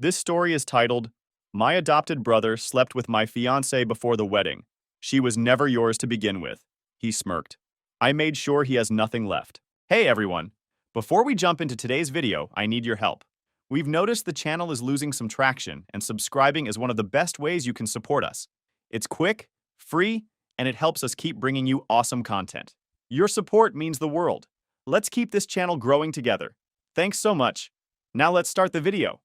This story is titled, My Adopted Brother Slept with My Fiancée Before the Wedding. She was never yours to begin with. He smirked. I made sure he has nothing left. Hey everyone! Before we jump into today's video, I need your help. We've noticed the channel is losing some traction, and subscribing is one of the best ways you can support us. It's quick, free, and it helps us keep bringing you awesome content. Your support means the world. Let's keep this channel growing together. Thanks so much. Now let's start the video.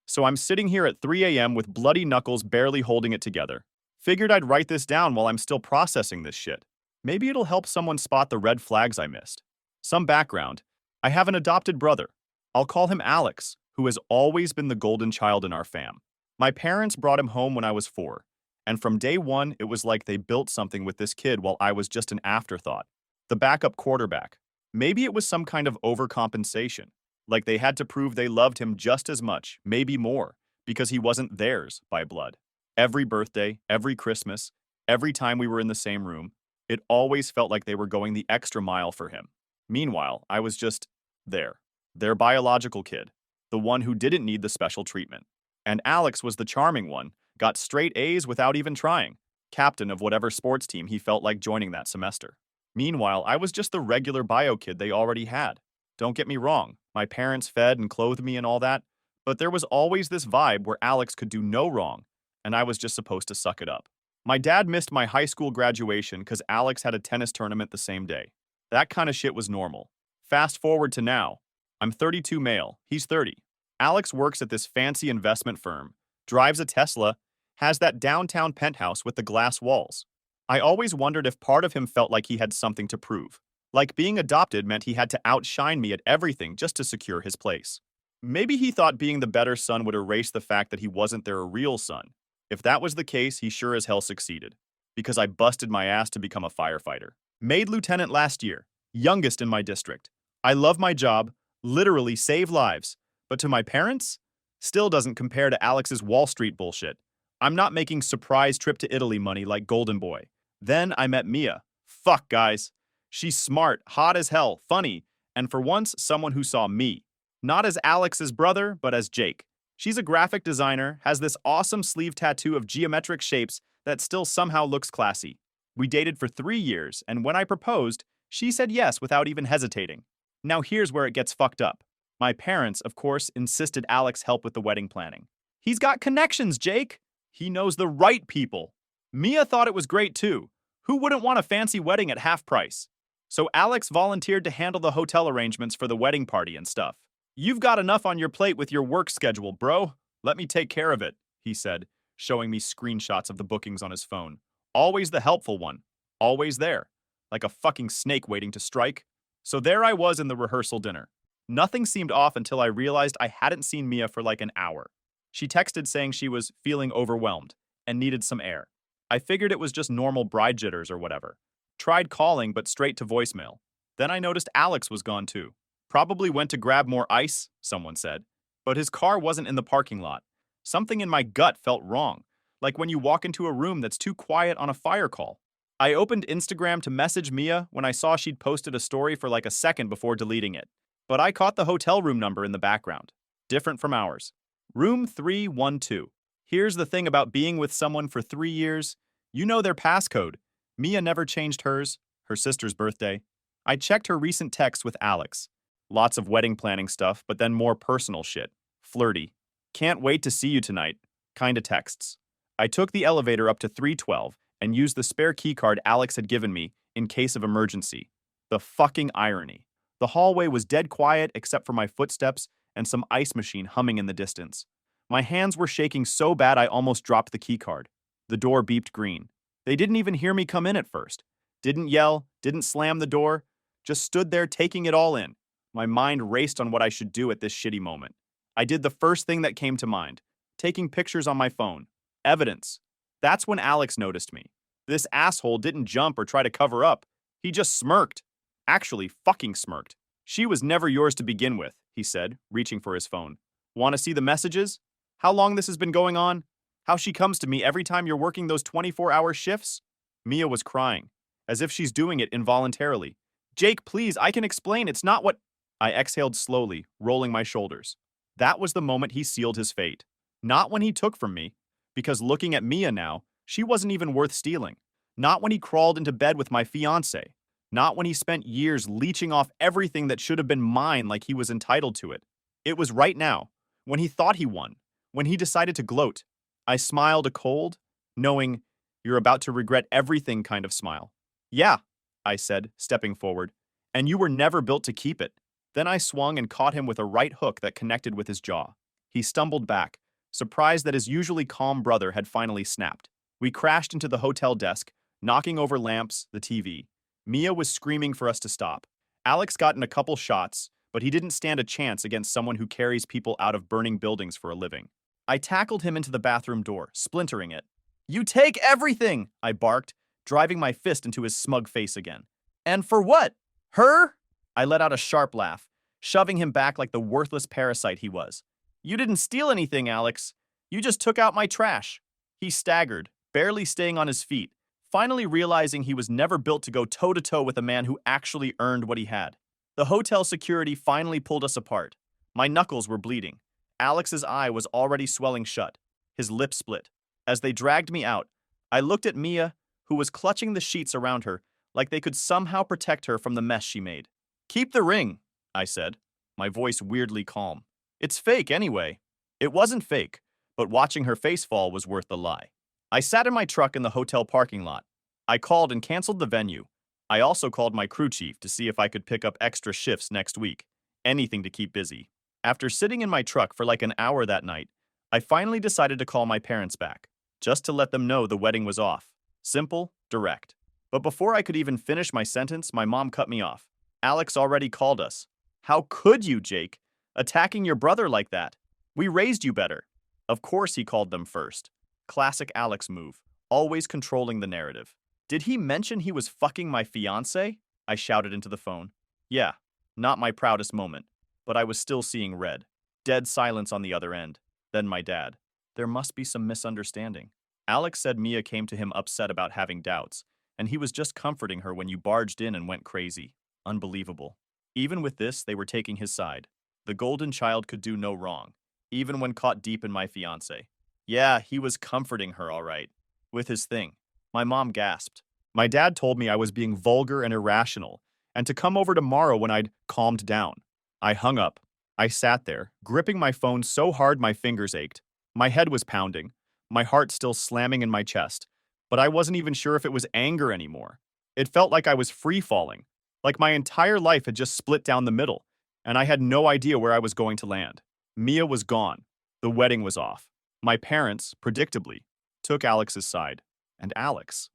So I'm sitting here at 3 a.m. with bloody knuckles barely holding it together. Figured I'd write this down while I'm still processing this shit. Maybe it'll help someone spot the red flags I missed. Some background. I have an adopted brother. I'll call him Alex, who has always been the golden child in our fam. My parents brought him home when I was 4, and from day one it was like they built something with this kid while I was just an afterthought. The backup quarterback. Maybe it was some kind of overcompensation. Like they had to prove they loved him just as much, maybe more, because he wasn't theirs by blood. Every birthday, every Christmas, every time we were in the same room, it always felt like they were going the extra mile for him. Meanwhile, I was just there. Their biological kid. The one who didn't need the special treatment. And Alex was the charming one, got straight A's without even trying. Captain of whatever sports team he felt like joining that semester. Meanwhile, I was just the regular bio kid they already had. Don't get me wrong, my parents fed and clothed me and all that, but there was always this vibe where Alex could do no wrong, and I was just supposed to suck it up. My dad missed my high school graduation because Alex had a tennis tournament the same day. That kind of shit was normal. Fast forward to now. I'm 32 male, he's 30. Alex works at this fancy investment firm, drives a Tesla, has that downtown penthouse with the glass walls. I always wondered if part of him felt like he had something to prove. Like being adopted meant he had to outshine me at everything just to secure his place. Maybe he thought being the better son would erase the fact that he wasn't their real son. If that was the case, he sure as hell succeeded. Because I busted my ass to become a firefighter. Made lieutenant last year, youngest in my district. I love my job, literally save lives. But to my parents? Still doesn't compare to Alex's Wall Street bullshit. I'm not making surprise trip to Italy money like Golden Boy. Then I met Mia. Fuck, guys. She's smart, hot as hell, funny, and for once, someone who saw me. Not as Alex's brother, but as Jake. She's a graphic designer, has this awesome sleeve tattoo of geometric shapes that still somehow looks classy. We dated for 3 years, and when I proposed, she said yes without even hesitating. Now here's where it gets fucked up. My parents, of course, insisted Alex help with the wedding planning. He's got connections, Jake! He knows the right people. Mia thought it was great too. Who wouldn't want a fancy wedding at half price? So Alex volunteered to handle the hotel arrangements for the wedding party and stuff. You've got enough on your plate with your work schedule, bro. Let me take care of it, he said, showing me screenshots of the bookings on his phone. Always the helpful one. Always there. Like a fucking snake waiting to strike. So there I was in the rehearsal dinner. Nothing seemed off until I realized I hadn't seen Mia for like an hour. She texted saying she was feeling overwhelmed and needed some air. I figured it was just normal bride jitters or whatever. Tried calling, but straight to voicemail. Then I noticed Alex was gone too. Probably went to grab more ice, someone said. But his car wasn't in the parking lot. Something in my gut felt wrong, like when you walk into a room that's too quiet on a fire call. I opened Instagram to message Mia when I saw she'd posted a story for like a second before deleting it. But I caught the hotel room number in the background. Different from ours. Room 312. Here's the thing about being with someone for 3 years. You know their passcode. Mia never changed hers, her sister's birthday. I checked her recent texts with Alex. Lots of wedding planning stuff, but then more personal shit. Flirty. Can't wait to see you tonight. Kinda texts. I took the elevator up to 312 and used the spare keycard Alex had given me in case of emergency. The fucking irony. The hallway was dead quiet except for my footsteps and some ice machine humming in the distance. My hands were shaking so bad I almost dropped the keycard. The door beeped green. They didn't even hear me come in at first. Didn't yell, didn't slam the door, just stood there taking it all in. My mind raced on what I should do at this shitty moment. I did the first thing that came to mind, taking pictures on my phone. Evidence. That's when Alex noticed me. This asshole didn't jump or try to cover up. He just smirked. Actually, fucking smirked. She was never yours to begin with, he said, reaching for his phone. Want to see the messages? How long this has been going on? How she comes to me every time you're working those 24-hour shifts? Mia was crying, as if she's doing it involuntarily. Jake, please, I can explain. It's not what... I exhaled slowly, rolling my shoulders. That was the moment he sealed his fate. Not when he took from me, because looking at Mia now, she wasn't even worth stealing. Not when he crawled into bed with my fiancée. Not when he spent years leeching off everything that should have been mine like he was entitled to it. It was right now, when he thought he won, when he decided to gloat. I smiled a cold, knowing you're about to regret everything kind of smile. Yeah, I said, stepping forward, and you were never built to keep it. Then I swung and caught him with a right hook that connected with his jaw. He stumbled back, surprised that his usually calm brother had finally snapped. We crashed into the hotel desk, knocking over lamps, the TV. Mia was screaming for us to stop. Alex got in a couple shots, but he didn't stand a chance against someone who carries people out of burning buildings for a living. I tackled him into the bathroom door, splintering it. You take everything, I barked, driving my fist into his smug face again. And for what? Her? I let out a sharp laugh, shoving him back like the worthless parasite he was. You didn't steal anything, Alex. You just took out my trash. He staggered, barely staying on his feet, finally realizing he was never built to go toe-to-toe with a man who actually earned what he had. The hotel security finally pulled us apart. My knuckles were bleeding. Alex's eye was already swelling shut. His lip split. As they dragged me out, I looked at Mia, who was clutching the sheets around her like they could somehow protect her from the mess she made. Keep the ring, I said, my voice weirdly calm. It's fake anyway. It wasn't fake, but watching her face fall was worth the lie. I sat in my truck in the hotel parking lot. I called and canceled the venue. I also called my crew chief to see if I could pick up extra shifts next week. Anything to keep busy. After sitting in my truck for like an hour that night, I finally decided to call my parents back, just to let them know the wedding was off. Simple, direct. But before I could even finish my sentence, my mom cut me off. Alex already called us. How could you, Jake? Attacking your brother like that? We raised you better. Of course he called them first. Classic Alex move, always controlling the narrative. Did he mention he was fucking my fiancée? I shouted into the phone. Yeah, not my proudest moment, but I was still seeing red. Dead silence on the other end. Then my dad. There must be some misunderstanding. Alex said Mia came to him upset about having doubts, and he was just comforting her when you barged in and went crazy. Unbelievable. Even with this, they were taking his side. The golden child could do no wrong, even when caught deep in my fiancé. Yeah, he was comforting her all right. With his thing. My mom gasped. My dad told me I was being vulgar and irrational, and to come over tomorrow when I'd calmed down. I hung up. I sat there, gripping my phone so hard my fingers ached. My head was pounding, my heart still slamming in my chest, but I wasn't even sure if it was anger anymore. It felt like I was free-falling, like my entire life had just split down the middle, and I had no idea where I was going to land. Mia was gone. The wedding was off. My parents, predictably, took Alex's side. And Alex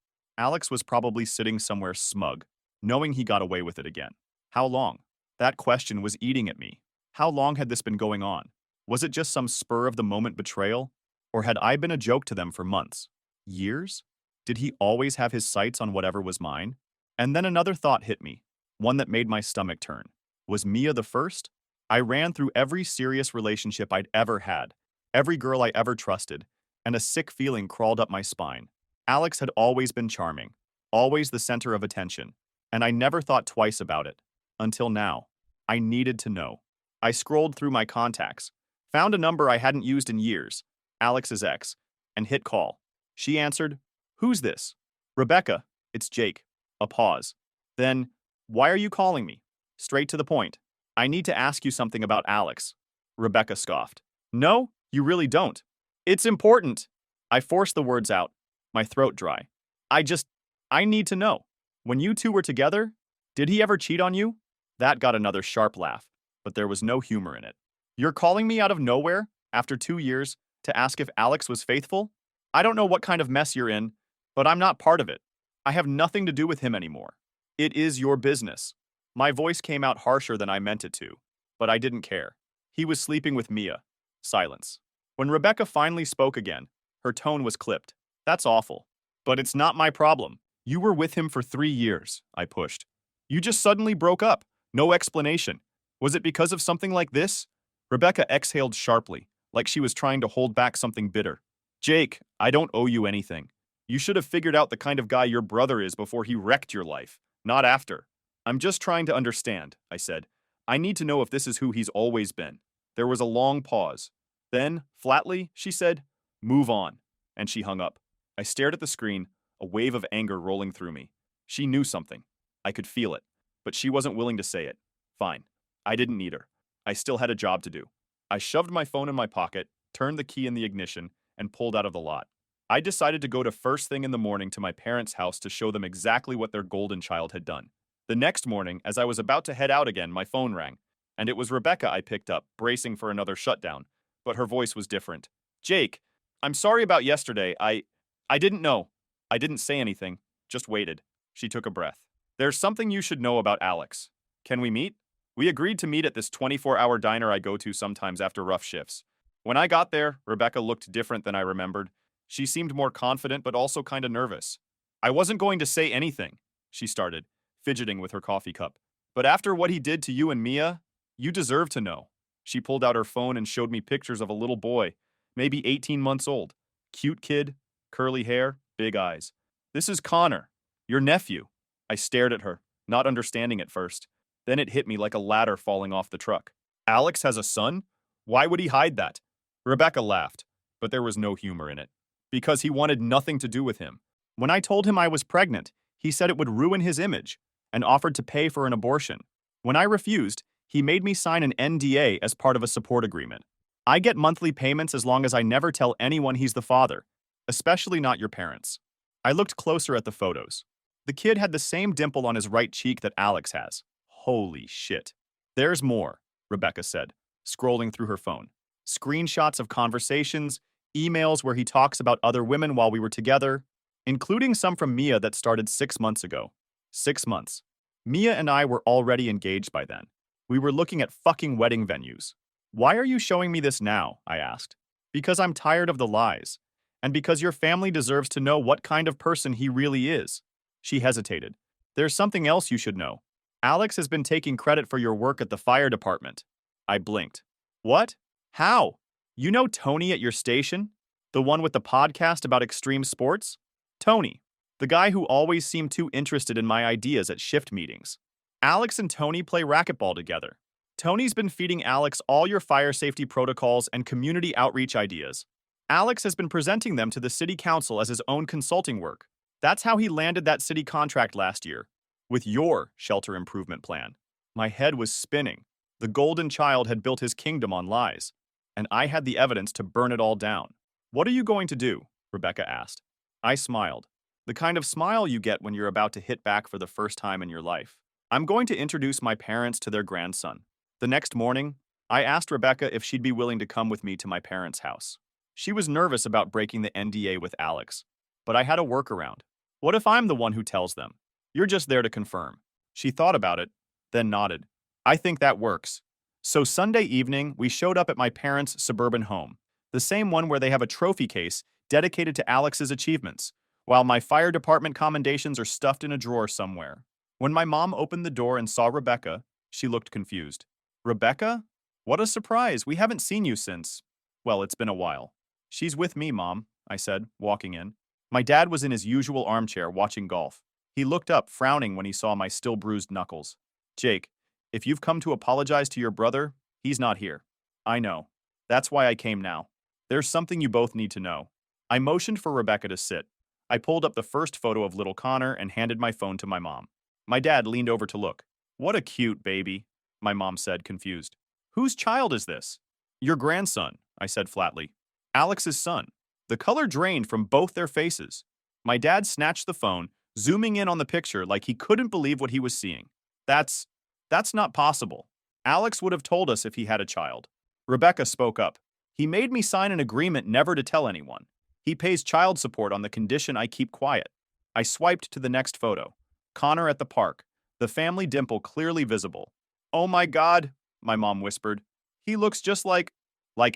was probably sitting somewhere smug, knowing he got away with it again. How long? That question was eating at me. How long had this been going on? Was it just some spur-of-the-moment betrayal? Or had I been a joke to them for months? Years? Did he always have his sights on whatever was mine? And then another thought hit me, one that made my stomach turn. Was Mia the first? I ran through every serious relationship I'd ever had, every girl I ever trusted, and a sick feeling crawled up my spine. Alex had always been charming, always the center of attention, and I never thought twice about it. Until now. I needed to know. I scrolled through my contacts, found a number I hadn't used in years, Alex's ex, and hit call. She answered, "Who's this?" "Rebecca, it's Jake." A pause. Then, "Why are you calling me?" Straight to the point. "I need to ask you something about Alex." Rebecca scoffed. "No, you really don't. It's important." I forced the words out, my throat dry. I need to know. When you two were together, did he ever cheat on you?" That got another sharp laugh, but there was no humor in it. "You're calling me out of nowhere, after 2 years, to ask if Alex was faithful? I don't know what kind of mess you're in, but I'm not part of it. I have nothing to do with him anymore. It is your business." My voice came out harsher than I meant it to, but I didn't care. He was sleeping with Mia. Silence. When Rebecca finally spoke again, her tone was clipped. "That's awful. But it's not my problem. You were with him for 3 years," I pushed. "You just suddenly broke up. No explanation. Was it because of something like this?" Rebecca exhaled sharply, like she was trying to hold back something bitter. "Jake, I don't owe you anything. You should have figured out the kind of guy your brother is before he wrecked your life, not after." "I'm just trying to understand," I said. "I need to know if this is who he's always been." There was a long pause. Then, flatly, she said, "Move on," and she hung up. I stared at the screen, a wave of anger rolling through me. She knew something. I could feel it, but she wasn't willing to say it. Fine. I didn't need her. I still had a job to do. I shoved my phone in my pocket, turned the key in the ignition, and pulled out of the lot. I decided to go to first thing in the morning to my parents' house to show them exactly what their golden child had done. The next morning, as I was about to head out again, my phone rang, and it was Rebecca I picked up, bracing for another shutdown, but her voice was different. "Jake, I'm sorry about yesterday. I didn't know. I didn't say anything, just waited." She took a breath. "There's something you should know about Alex. Can we meet?" We agreed to meet at this 24-hour diner I go to sometimes after rough shifts. When I got there, Rebecca looked different than I remembered. She seemed more confident, but also kind of nervous. "I wasn't going to say anything," she started, fidgeting with her coffee cup. "But after what he did to you and Mia, you deserve to know." She pulled out her phone and showed me pictures of a little boy, maybe 18 months old. Cute kid, curly hair, big eyes. "This is Connor, your nephew." I stared at her, not understanding at first. Then it hit me like a ladder falling off the truck. "Alex has a son? Why would he hide that?" Rebecca laughed, but there was no humor in it. "Because he wanted nothing to do with him. When I told him I was pregnant, he said it would ruin his image and offered to pay for an abortion. When I refused, he made me sign an NDA as part of a support agreement. I get monthly payments as long as I never tell anyone he's the father, especially not your parents." I looked closer at the photos. The kid had the same dimple on his right cheek that Alex has. Holy shit. "There's more," Rebecca said, scrolling through her phone. Screenshots of conversations, emails where he talks about other women while we were together, including some from Mia that started 6 months ago. 6 months. Mia and I were already engaged by then. We were looking at fucking wedding venues. "Why are you showing me this now?" I asked. "Because I'm tired of the lies. And because your family deserves to know what kind of person he really is." She hesitated. "There's something else you should know. Alex has been taking credit for your work at the fire department." I blinked. "What? How? You know Tony at your station? The one with the podcast about extreme sports? Tony, the guy who always seemed too interested in my ideas at shift meetings. Alex and Tony play racquetball together. Tony's been feeding Alex all your fire safety protocols and community outreach ideas. Alex has been presenting them to the city council as his own consulting work. That's how he landed that city contract last year, with your shelter improvement plan." My head was spinning. The golden child had built his kingdom on lies, and I had the evidence to burn it all down. "What are you going to do?" Rebecca asked. I smiled. The kind of smile you get when you're about to hit back for the first time in your life. "I'm going to introduce my parents to their grandson." The next morning, I asked Rebecca if she'd be willing to come with me to my parents' house. She was nervous about breaking the NDA with Alex, but I had a workaround. "What if I'm the one who tells them? You're just there to confirm." She thought about it, then nodded. "I think that works." So Sunday evening, we showed up at my parents' suburban home, the same one where they have a trophy case dedicated to Alex's achievements, while my fire department commendations are stuffed in a drawer somewhere. When my mom opened the door and saw Rebecca, she looked confused. "Rebecca? What a surprise. We haven't seen you since. Well, it's been a while." "She's with me, Mom," I said, walking in. My dad was in his usual armchair watching golf. He looked up, frowning when he saw my still bruised knuckles. "Jake, if you've come to apologize to your brother, he's not here." "I know. That's why I came now. There's something you both need to know." I motioned for Rebecca to sit. I pulled up the first photo of little Connor and handed my phone to my mom. My dad leaned over to look. "What a cute baby," my mom said, confused. "Whose child is this?" "Your grandson," I said flatly. "Alex's son." The color drained from both their faces. My dad snatched the phone, zooming in on the picture like he couldn't believe what he was seeing. That's not possible. Alex would have told us if he had a child." Rebecca spoke up. "He made me sign an agreement never to tell anyone. He pays child support on the condition I keep quiet." I swiped to the next photo. Connor at the park, the family dimple clearly visible. "Oh my God," my mom whispered. "He looks just like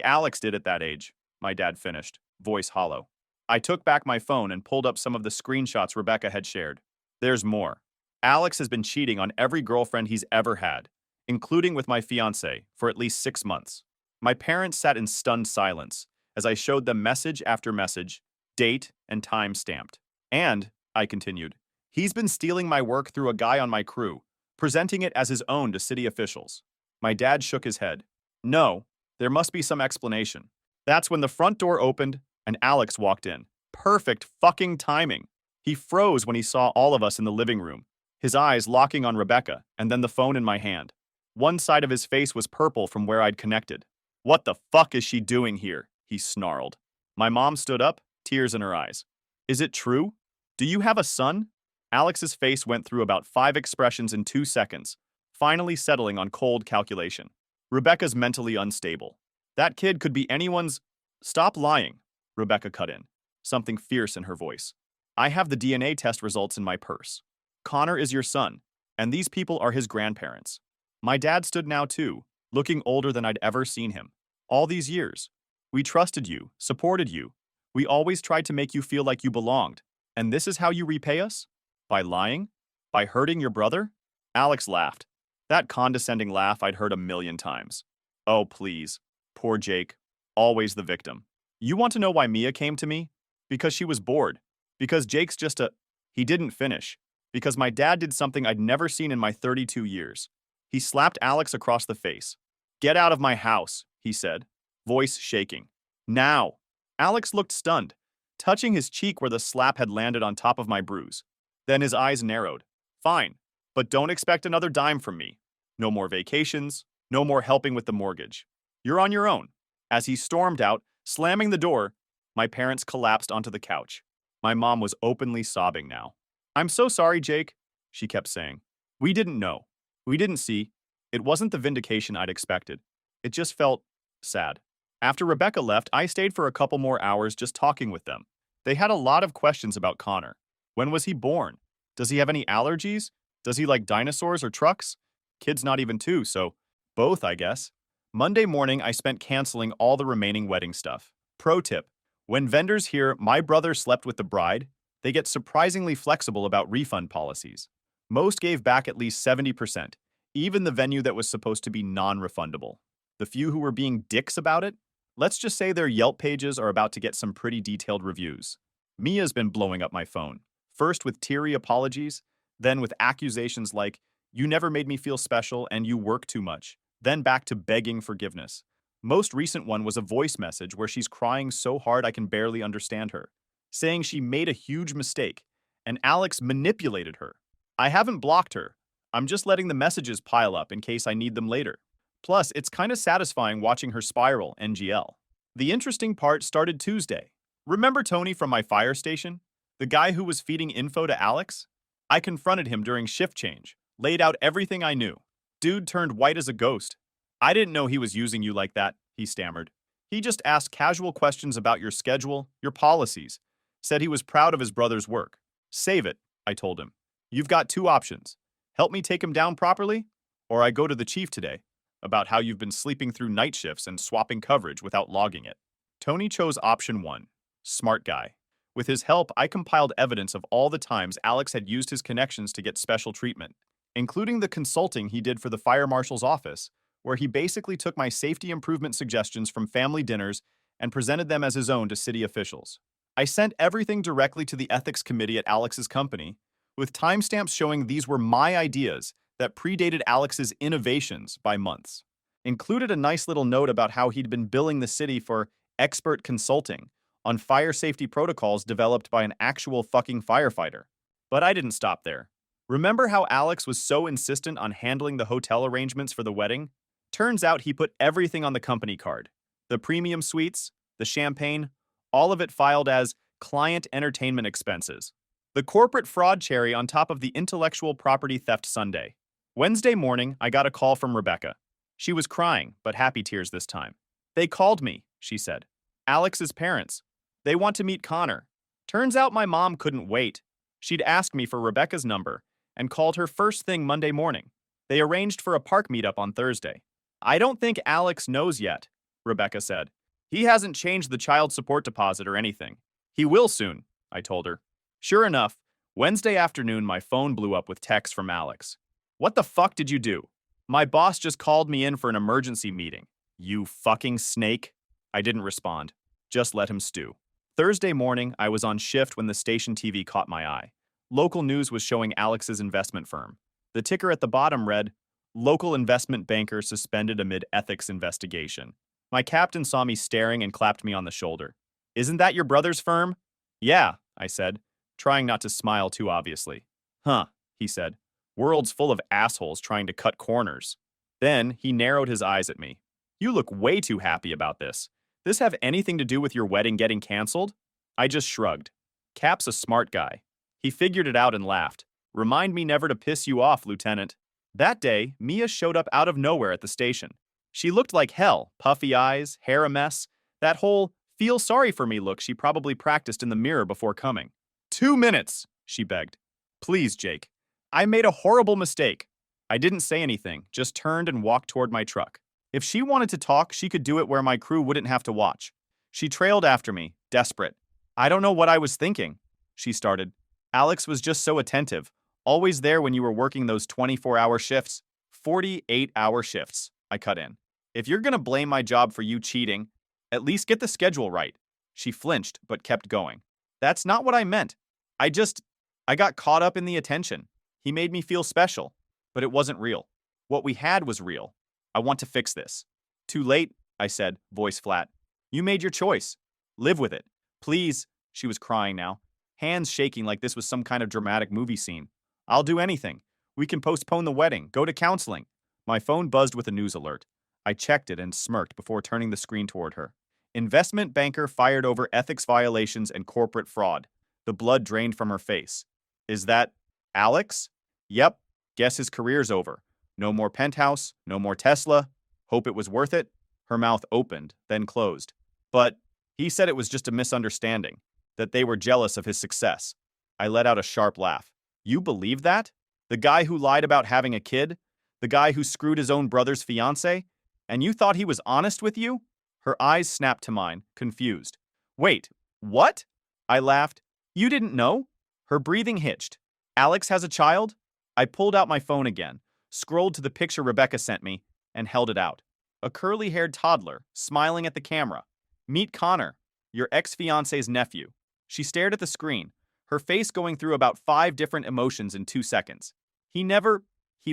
Alex did at that age," my dad finished, voice hollow. I took back my phone and pulled up some of the screenshots Rebecca had shared. "There's more. Alex has been cheating on every girlfriend he's ever had, including with my fiancée, for at least 6 months." My parents sat in stunned silence as I showed them message after message, date and time stamped. "And," I continued, "he's been stealing my work through a guy on my crew, presenting it as his own to city officials." My dad shook his head. "No, there must be some explanation." That's when the front door opened and Alex walked in. Perfect fucking timing. He froze when he saw all of us in the living room, his eyes locking on Rebecca and then the phone in my hand. One side of his face was purple from where I'd connected. What the fuck is she doing here? He snarled. My mom stood up, tears in her eyes. Is it true? Do you have a son? Alex's face went through about 5 expressions in 2 seconds, finally settling on cold calculation. Rebecca's mentally unstable. That kid could be anyone's. Stop lying, Rebecca cut in, something fierce in her voice. I have the DNA test results in my purse. Connor is your son, and these people are his grandparents. My dad stood now too, looking older than I'd ever seen him. All these years. We trusted you, supported you. We always tried to make you feel like you belonged. And this is how you repay us? By lying? By hurting your brother? Alex laughed. That condescending laugh I'd heard a million times. Oh, please. Poor Jake. Always the victim. You want to know why Mia came to me? Because she was bored. Because Jake's just a... He didn't finish. Because my dad did something I'd never seen in my 32 years. He slapped Alex across the face. Get out of my house, he said, voice shaking. Now. Alex looked stunned, touching his cheek where the slap had landed on top of my bruise. Then his eyes narrowed. Fine, but don't expect another dime from me. No more vacations, no more helping with the mortgage. You're on your own. As he stormed out, slamming the door, my parents collapsed onto the couch. My mom was openly sobbing now. I'm so sorry, Jake, she kept saying. We didn't know. We didn't see. It wasn't the vindication I'd expected. It just felt sad. After Rebecca left, I stayed for a couple more hours just talking with them. They had a lot of questions about Connor. When was he born? Does he have any allergies? Does he like dinosaurs or trucks? Kid's not even 2, so both, I guess. Monday morning, I spent canceling all the remaining wedding stuff. Pro tip, when vendors hear my brother slept with the bride, they get surprisingly flexible about refund policies. Most gave back at least 70%, even the venue that was supposed to be non-refundable. The few who were being dicks about it, let's just say their Yelp pages are about to get some pretty detailed reviews. Mia's been blowing up my phone, first with teary apologies, then with accusations like, you never made me feel special and you work too much, then back to begging forgiveness. Most recent one was a voice message where she's crying so hard I can barely understand her, saying she made a huge mistake, and Alex manipulated her. I haven't blocked her. I'm just letting the messages pile up in case I need them later. Plus, it's kind of satisfying watching her spiral, NGL. The interesting part started Tuesday. Remember Tony from my fire station? The guy who was feeding info to Alex? I confronted him during shift change, laid out everything I knew. Dude turned white as a ghost. I didn't know he was using you like that, he stammered. He just asked casual questions about your schedule, your policies. Said he was proud of his brother's work. Save it, I told him. You've got 2 options. Help me take him down properly, or I go to the chief today about how you've been sleeping through night shifts and swapping coverage without logging it. Tony chose option 1. Smart guy. With his help, I compiled evidence of all the times Alex had used his connections to get special treatment, including the consulting he did for the fire marshal's office, where he basically took my safety improvement suggestions from family dinners and presented them as his own to city officials. I sent everything directly to the ethics committee at Alex's company, with timestamps showing these were my ideas that predated Alex's innovations by months. Included a nice little note about how he'd been billing the city for expert consulting on fire safety protocols developed by an actual fucking firefighter. But I didn't stop there. Remember how Alex was so insistent on handling the hotel arrangements for the wedding? Turns out he put everything on the company card. The premium suites, the champagne, all of it filed as client entertainment expenses. The corporate fraud cherry on top of the intellectual property theft sundae. Wednesday morning, I got a call from Rebecca. She was crying, but happy tears this time. They called me, she said. Alex's parents. They want to meet Connor. Turns out my mom couldn't wait. She'd asked me for Rebecca's number and called her first thing Monday morning. They arranged for a park meetup on Thursday. I don't think Alex knows yet, Rebecca said. He hasn't changed the child support deposit or anything. He will soon, I told her. Sure enough, Wednesday afternoon my phone blew up with texts from Alex. What the fuck did you do? My boss just called me in for an emergency meeting. You fucking snake. I didn't respond. Just let him stew. Thursday morning, I was on shift when the station TV caught my eye. Local news was showing Alex's investment firm. The ticker at the bottom read, Local investment banker suspended amid ethics investigation. My captain saw me staring and clapped me on the shoulder. Isn't that your brother's firm? Yeah, I said, trying not to smile too obviously. Huh, he said. World's full of assholes trying to cut corners. Then he narrowed his eyes at me. You look way too happy about this. This have anything to do with your wedding getting canceled? I just shrugged. Cap's a smart guy. He figured it out and laughed. Remind me never to piss you off, Lieutenant. That day, Mia showed up out of nowhere at the station. She looked like hell, puffy eyes, hair a mess, that whole feel sorry for me look she probably practiced in the mirror before coming. 2 minutes, she begged. Please, Jake. I made a horrible mistake. I didn't say anything, just turned and walked toward my truck. If she wanted to talk, she could do it where my crew wouldn't have to watch. She trailed after me, desperate. I don't know what I was thinking, she started. Alex was just so attentive, always there when you were working those 24-hour shifts. 48-hour shifts, I cut in. If you're gonna blame my job for you cheating, at least get the schedule right. She flinched, but kept going. That's not what I meant. I got caught up in the attention. He made me feel special, but it wasn't real. What we had was real. I want to fix this. Too late, I said, voice flat. You made your choice. Live with it. Please, she was crying now, hands shaking like this was some kind of dramatic movie scene. I'll do anything. We can postpone the wedding, go to counseling. My phone buzzed with a news alert. I checked it and smirked before turning the screen toward her. Investment banker fired over ethics violations and corporate fraud. The blood drained from her face. Is that Alex? Yep. Guess his career's over. No more penthouse, no more Tesla. Hope it was worth it? Her mouth opened, then closed. But he said it was just a misunderstanding, that they were jealous of his success. I let out a sharp laugh. You believe that? The guy who lied about having a kid? The guy who screwed his own brother's fiancée? And you thought he was honest with you? Her eyes snapped to mine, confused. Wait, what? I laughed. You didn't know? Her breathing hitched. Alex has a child? I pulled out my phone again, scrolled to the picture Rebecca sent me, and held it out. A curly-haired toddler, smiling at the camera. Meet Connor, your ex-fiancé's nephew. She stared at the screen, her face going through about 5 different emotions in 2 seconds. He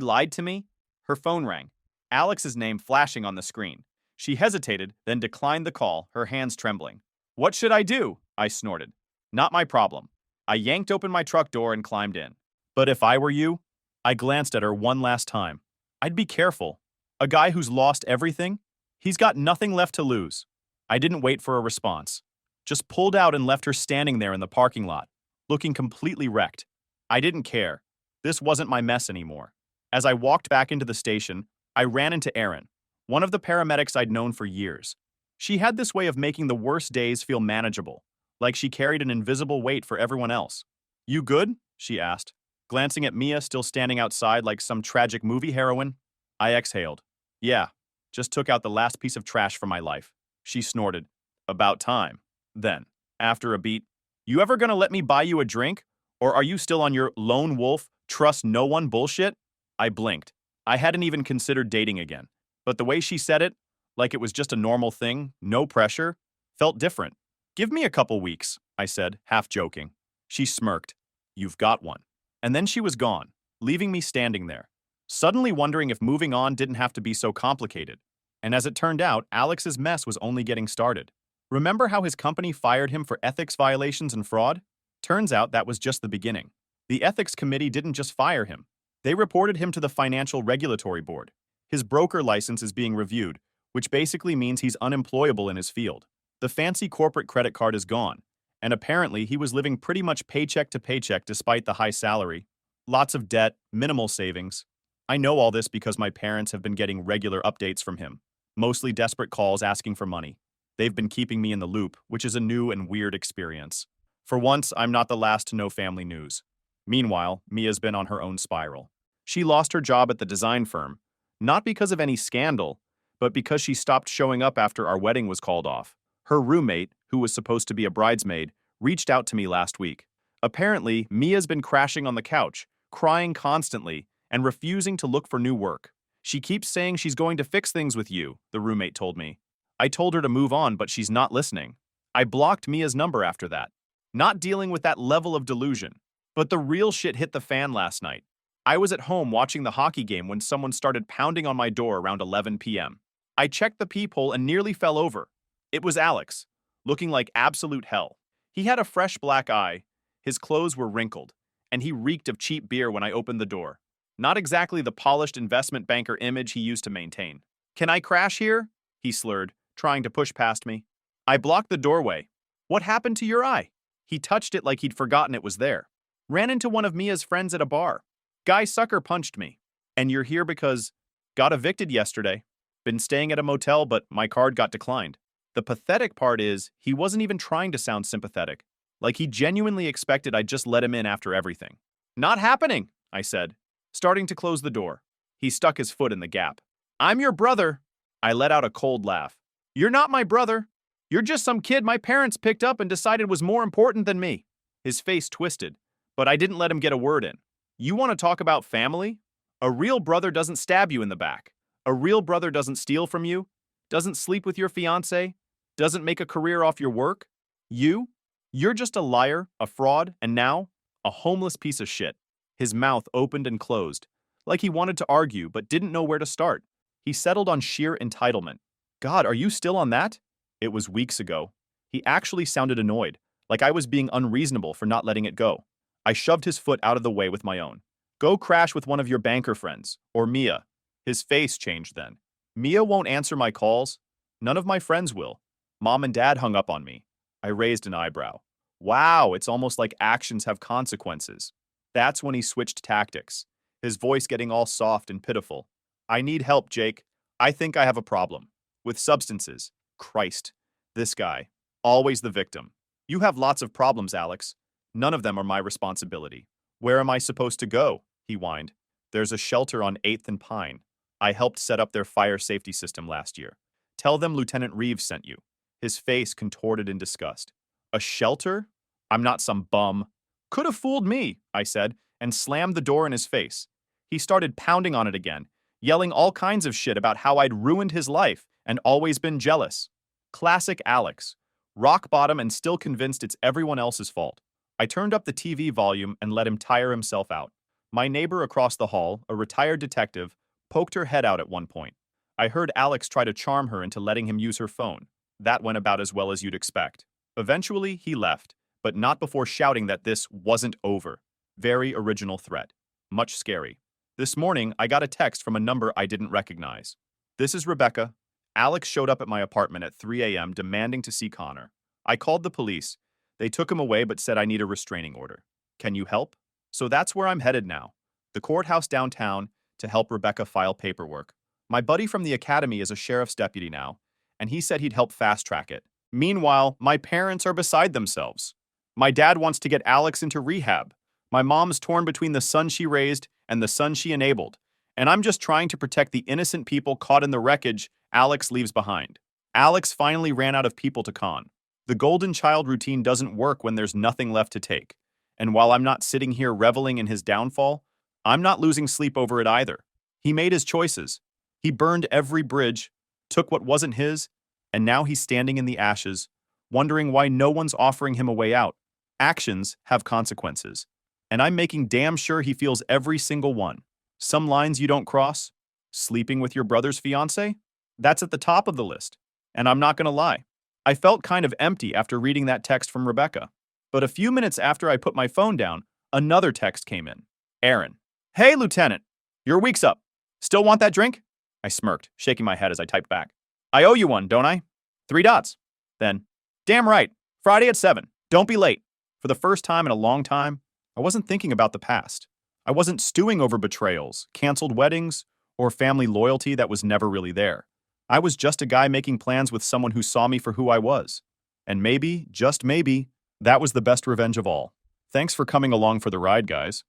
lied to me? Her phone rang. Alex's name flashing on the screen. She hesitated, then declined the call, her hands trembling. What should I do? I snorted. Not my problem. I yanked open my truck door and climbed in. But if I were you, I glanced at her one last time. I'd be careful. A guy who's lost everything? He's got nothing left to lose. I didn't wait for a response. Just pulled out and left her standing there in the parking lot, looking completely wrecked. I didn't care. This wasn't my mess anymore. As I walked back into the station, I ran into Erin, one of the paramedics I'd known for years. She had this way of making the worst days feel manageable, like she carried an invisible weight for everyone else. You good? She asked, glancing at Mia still standing outside like some tragic movie heroine. I exhaled. Yeah, just took out the last piece of trash from my life. She snorted. About time. Then, after a beat, you ever gonna let me buy you a drink? Or are you still on your lone wolf, trust no one bullshit? I blinked. I hadn't even considered dating again. But the way she said it, like it was just a normal thing, no pressure, felt different. Give me a couple weeks, I said, half joking. She smirked. You've got one. And then she was gone, leaving me standing there, suddenly wondering if moving on didn't have to be so complicated. And as it turned out, Alex's mess was only getting started. Remember how his company fired him for ethics violations and fraud? Turns out that was just the beginning. The ethics committee didn't just fire him. They reported him to the Financial Regulatory Board. His broker license is being reviewed, which basically means he's unemployable in his field. The fancy corporate credit card is gone, and apparently he was living pretty much paycheck to paycheck despite the high salary. Lots of debt, minimal savings. I know all this because my parents have been getting regular updates from him, mostly desperate calls asking for money. They've been keeping me in the loop, which is a new and weird experience. For once, I'm not the last to know family news. Meanwhile, Mia's been on her own spiral. She lost her job at the design firm, not because of any scandal, but because she stopped showing up after our wedding was called off. Her roommate, who was supposed to be a bridesmaid, reached out to me last week. Apparently, Mia's been crashing on the couch, crying constantly, and refusing to look for new work. She keeps saying she's going to fix things with you, the roommate told me. I told her to move on, but she's not listening. I blocked Mia's number after that. Not dealing with that level of delusion. But the real shit hit the fan last night. I was at home watching the hockey game when someone started pounding on my door around 11 p.m. I checked the peephole and nearly fell over. It was Alex, looking like absolute hell. He had a fresh black eye, his clothes were wrinkled, and he reeked of cheap beer when I opened the door. Not exactly the polished investment banker image he used to maintain. "Can I crash here?" he slurred, trying to push past me. I blocked the doorway. "What happened to your eye?" He touched it like he'd forgotten it was there. "Ran into one of Mia's friends at a bar. Guy sucker punched me. And you're here because got evicted yesterday. Been staying at a motel, but my card got declined." The pathetic part is, he wasn't even trying to sound sympathetic. Like he genuinely expected I'd just let him in after everything. "Not happening," I said, starting to close the door. He stuck his foot in the gap. "I'm your brother." I let out a cold laugh. "You're not my brother. You're just some kid my parents picked up and decided was more important than me." His face twisted, but I didn't let him get a word in. "You want to talk about family? A real brother doesn't stab you in the back. A real brother doesn't steal from you, doesn't sleep with your fiancée, doesn't make a career off your work. You're just a liar, a fraud, and now, a homeless piece of shit." His mouth opened and closed, like he wanted to argue but didn't know where to start. He settled on sheer entitlement. "God, are you still on that?" It was weeks ago. He actually sounded annoyed, like I was being unreasonable for not letting it go. I shoved his foot out of the way with my own. "Go crash with one of your banker friends, or Mia." His face changed then. "Mia won't answer my calls. None of my friends will. Mom and Dad hung up on me." I raised an eyebrow. Wow, it's almost like actions have consequences. That's when he switched tactics, his voice getting all soft and pitiful. "I need help, Jake. I think I have a problem. With substances." Christ. This guy. Always the victim. "You have lots of problems, Alex. None of them are my responsibility." "Where am I supposed to go?" he whined. "There's a shelter on 8th and Pine. I helped set up their fire safety system last year. Tell them Lieutenant Reeves sent you." His face contorted in disgust. "A shelter? I'm not some bum." "Could have fooled me," I said, and slammed the door in his face. He started pounding on it again, yelling all kinds of shit about how I'd ruined his life and always been jealous. Classic Alex. Rock bottom and still convinced it's everyone else's fault. I turned up the TV volume and let him tire himself out. My neighbor across the hall, a retired detective, poked her head out at one point. I heard Alex try to charm her into letting him use her phone. That went about as well as you'd expect. Eventually, he left, but not before shouting that this wasn't over. Very original threat. Much scary. This morning, I got a text from a number I didn't recognize. "This is Rebecca. Alex showed up at my apartment at 3 a.m. demanding to see Connor. I called the police. They took him away but said I need a restraining order. Can you help?" So that's where I'm headed now. The courthouse downtown to help Rebecca file paperwork. My buddy from the academy is a sheriff's deputy now, and he said he'd help fast-track it. Meanwhile, my parents are beside themselves. My dad wants to get Alex into rehab. My mom's torn between the son she raised and the son she enabled, and I'm just trying to protect the innocent people caught in the wreckage Alex leaves behind. Alex finally ran out of people to con. The golden child routine doesn't work when there's nothing left to take. And while I'm not sitting here reveling in his downfall, I'm not losing sleep over it either. He made his choices. He burned every bridge, took what wasn't his, and now he's standing in the ashes, wondering why no one's offering him a way out. Actions have consequences, and I'm making damn sure he feels every single one. Some lines you don't cross? Sleeping with your brother's fiancée? That's at the top of the list. And I'm not gonna lie, I felt kind of empty after reading that text from Rebecca. But a few minutes after I put my phone down, another text came in. Aaron. "Hey, Lieutenant. Your week's up. Still want that drink?" I smirked, shaking my head as I typed back. "I owe you one, don't I?" 3 dots. Then, "Damn right. Friday at 7. Don't be late." For the first time in a long time, I wasn't thinking about the past. I wasn't stewing over betrayals, canceled weddings, or family loyalty that was never really there. I was just a guy making plans with someone who saw me for who I was. And maybe, just maybe, that was the best revenge of all. Thanks for coming along for the ride, guys.